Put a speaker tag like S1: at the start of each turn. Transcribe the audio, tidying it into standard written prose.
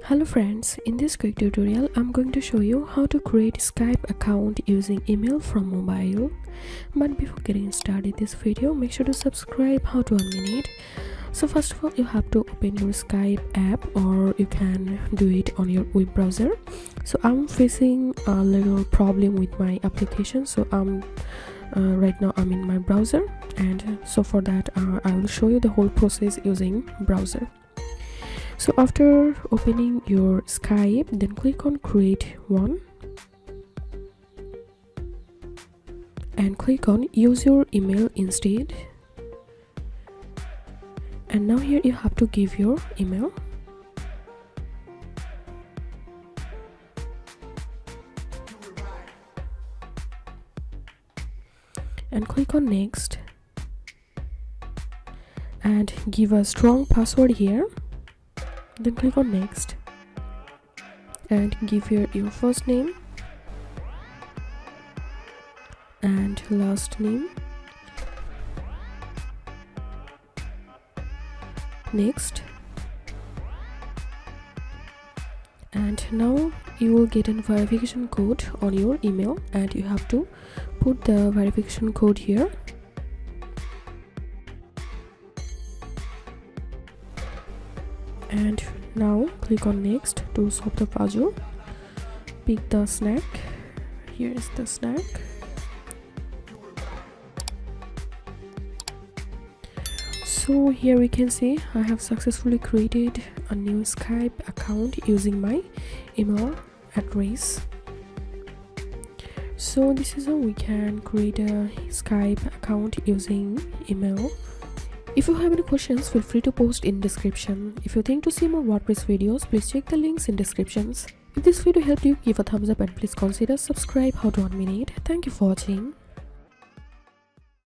S1: Hello friends, in this quick tutorial I'm going to show you how to create Skype account using email from mobile. But before getting started this video, make sure to subscribe how to unmute it. So first of all, you have to open your Skype app, or you can do it on your web browser. So I'm facing a little problem with my application, so right now I'm in my browser, and so for that I will show you the whole process using browser. So after opening your Skype, then click on create one and click on use your email instead. And now here you have to give your email. And click on next and give a strong password here. Then click on next and give here your first name and last name. Next, and now you will get a verification code on your email, and you have to put the verification code here. And now click on next to solve the puzzle. Pick the snack. Here is the snack. So here we can see I have successfully created a new Skype account using my email address. So this is how we can create a Skype account using email. If you have any questions, feel free to post in description. If you think to see more WordPress videos, please check the links in descriptions. If this video helped you, give a thumbs up and please consider subscribe how to unmute. Thank you for watching.